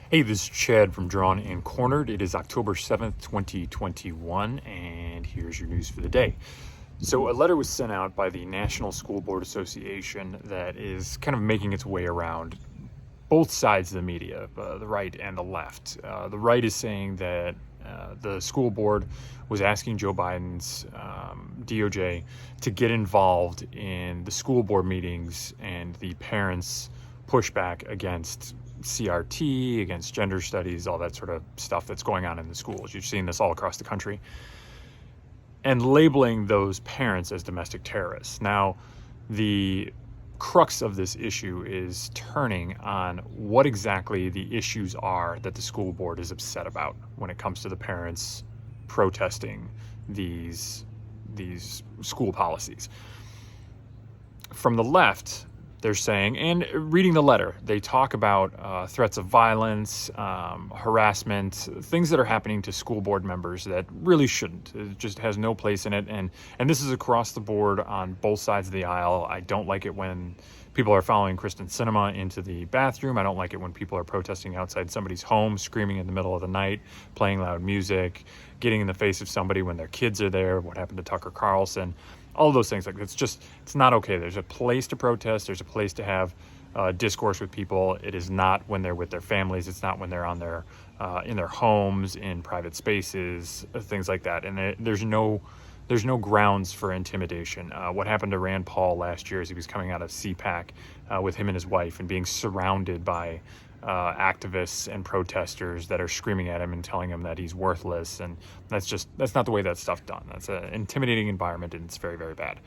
Hey, this is Chad from Drawn and Cornered. It is October 7th, 2021, and here's your news for the day. So, a letter was sent out by the National School Board Association that is kind of making its way around both sides of the media, the right and the left. The right is saying that the school board was asking Joe Biden's DOJ to get involved in the school board meetings and the parents' pushback against CRT, against gender studies, all that sort of stuff that's going on in the schools. You've seen this all across the country. And labeling those parents as domestic terrorists. Now, the crux of this issue is turning on what exactly the issues are that the school board is upset about when it comes to the parents protesting these school policies. From the left, they're saying, and reading the letter, they talk about threats of violence, harassment, things that are happening to school board members that really shouldn't. It just has no place in it. And this is across the board on both sides of the aisle. I don't like it when people are following Kristen Sinema into the bathroom. I don't like it when people are protesting outside somebody's home, screaming in the middle of the night, playing loud music, getting in the face of somebody when their kids are there. What happened to Tucker Carlson? All of those things. Like, it's not okay. There's a place to protest. There's a place to have discourse with people. It is not when they're with their families. It's not when they're on their in their homes, in private spaces, things like that. And there's no grounds for intimidation. What happened to Rand Paul last year as he was coming out of CPAC with him and his wife and being surrounded by activists and protesters that are screaming at him and telling him that he's worthless. And that's not the way that stuff's done. That's an intimidating environment, and it's very, very bad.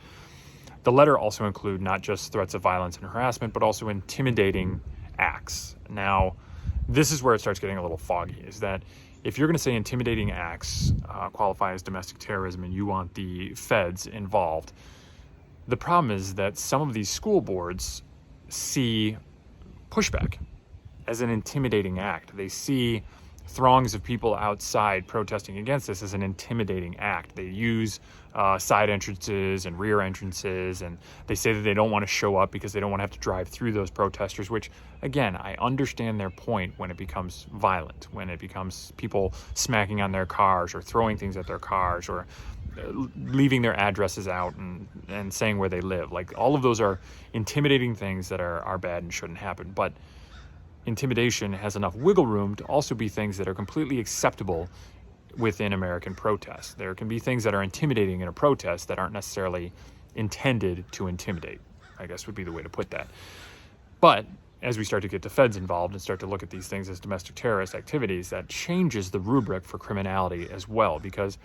The letter also include not just threats of violence and harassment, but also intimidating acts. Now, this is where it starts getting a little foggy, is that if you're going to say intimidating acts qualify as domestic terrorism and you want the feds involved, the problem is that some of these school boards see pushback as an intimidating act. They see throngs of people outside protesting against this as an intimidating act. They use side entrances and rear entrances, and they say that they don't want to show up because they don't want to have to drive through those protesters, which, again, I understand their point when it becomes violent, when it becomes people smacking on their cars or throwing things at their cars or leaving their addresses out and saying where they live. Like, all of those are intimidating things that are bad and shouldn't happen. But intimidation has enough wiggle room to also be things that are completely acceptable within American protests. There can be things that are intimidating in a protest that aren't necessarily intended to intimidate, I guess would be the way to put that. But as we start to get the feds involved and start to look at these things as domestic terrorist activities, that changes the rubric for criminality as well, because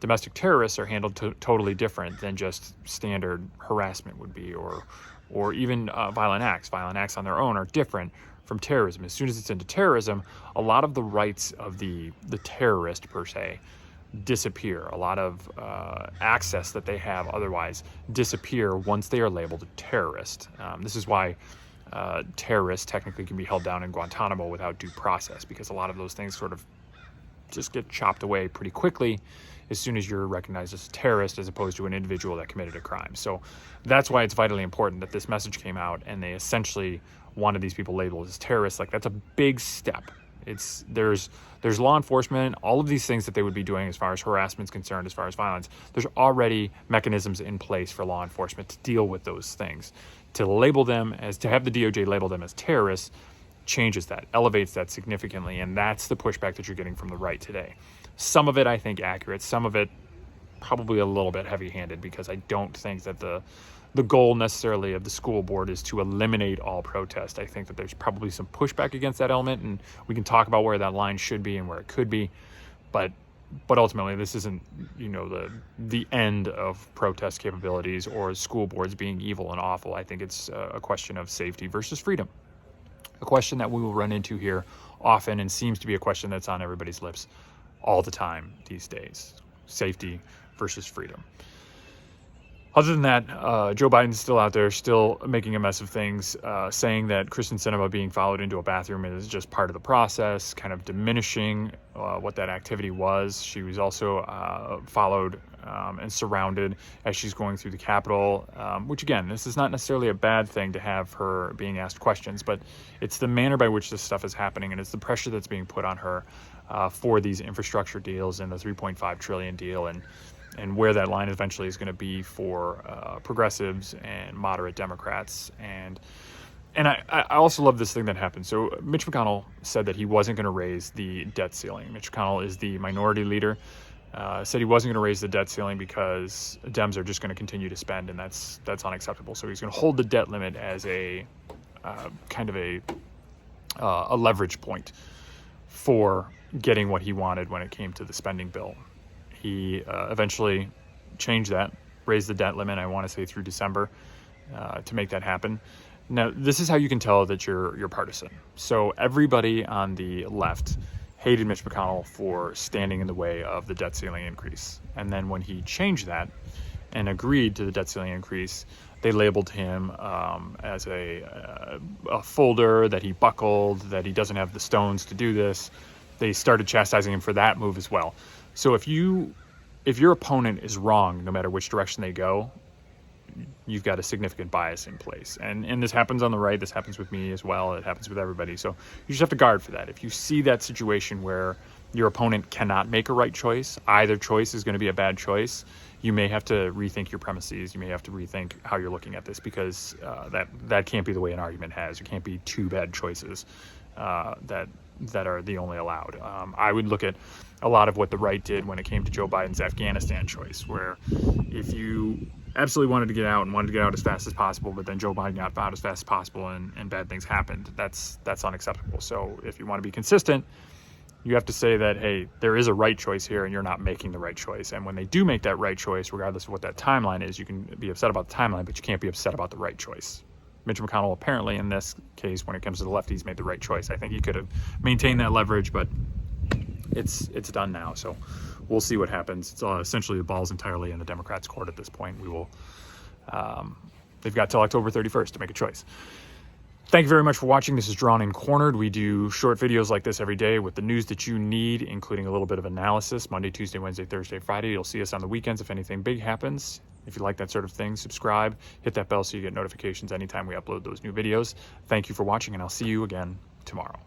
domestic terrorists are handled totally different than just standard harassment would be, or even violent acts. Violent acts on their own are different from terrorism. As soon as it's into terrorism, a lot of the rights of the terrorist, per se, disappear. A lot of access that they have otherwise disappear once they are labeled a terrorist. This is why terrorists technically can be held down in Guantanamo without due process, because a lot of those things sort of just get chopped away pretty quickly as soon as you're recognized as a terrorist as opposed to an individual that committed a crime. So that's why it's vitally important that this message came out and they essentially wanted these people labeled as terrorists. Like, that's a big step. There's law enforcement, all of these things that they would be doing as far as harassment is concerned, as far as violence. There's already mechanisms in place for law enforcement to deal with those things. To have the DOJ label them as terrorists changes that, elevates that significantly, and that's the pushback that you're getting from the right today. Some of it, I think, accurate. Some of it probably a little bit heavy-handed, because I don't think that the goal necessarily of the school board is to eliminate all protest. I think that there's probably some pushback against that element, and we can talk about where that line should be and where it could be, but ultimately this isn't, the end of protest capabilities or school boards being evil and awful. I think it's a question of safety versus freedom, a question that we will run into here often and seems to be a question that's on everybody's lips all the time these days: safety versus freedom. Other than that, Joe Biden's still out there, still making a mess of things, saying that Kristen Sinema being followed into a bathroom is just part of the process, kind of diminishing what that activity was. She was also followed and surrounded as she's going through the Capitol, which again, this is not necessarily a bad thing to have her being asked questions, but it's the manner by which this stuff is happening, and it's the pressure that's being put on her for these infrastructure deals and the $3.5 trillion deal, and where that line eventually is going to be for progressives and moderate Democrats. And I also love this thing that happened. So Mitch McConnell said that he wasn't going to raise the debt ceiling. Mitch McConnell is the minority leader. Said he wasn't going to raise the debt ceiling because Dems are just going to continue to spend, and that's unacceptable. So he's going to hold the debt limit as a kind of a leverage point for getting what he wanted when it came to the spending bill. He eventually changed that, raised the debt limit, I want to say through December, to make that happen. Now, this is how you can tell that you're partisan. So everybody on the left hated Mitch McConnell for standing in the way of the debt ceiling increase. And then when he changed that and agreed to the debt ceiling increase, they labeled him as a folder, that he buckled, that he doesn't have the stones to do this. They started chastising him for that move as well. So if your opponent is wrong, no matter which direction they go, you've got a significant bias in place. And this happens on the right. This happens with me as well. It happens with everybody. So you just have to guard for that. If you see that situation where your opponent cannot make a right choice, either choice is going to be a bad choice, you may have to rethink your premises. You may have to rethink how you're looking at this, because that can't be the way an argument has. There can't be two bad choices that are the only allowed. I would look at a lot of what the right did when it came to Joe Biden's Afghanistan choice, where if you absolutely wanted to get out and wanted to get out as fast as possible, but then Joe Biden got out as fast as possible and bad things happened, that's unacceptable. So if you want to be consistent, you have to say that, hey, there is a right choice here and you're not making the right choice. And when they do make that right choice, regardless of what that timeline is, you can be upset about the timeline, but you can't be upset about the right choice. Mitch McConnell apparently in this case, when it comes to the lefties, made the right choice. I think he could have maintained that leverage, but it's done now. So we'll see what happens. It's essentially the ball's entirely in the Democrats' court at this point. We will. They've got till October 31st to make a choice. Thank you very much for watching. This is Drawn and Cornered. We do short videos like this every day with the news that you need, including a little bit of analysis, Monday, Tuesday, Wednesday, Thursday, Friday. You'll see us on the weekends if anything big happens. If you like that sort of thing, subscribe, hit that bell so you get notifications anytime we upload those new videos. Thank you for watching, and I'll see you again tomorrow.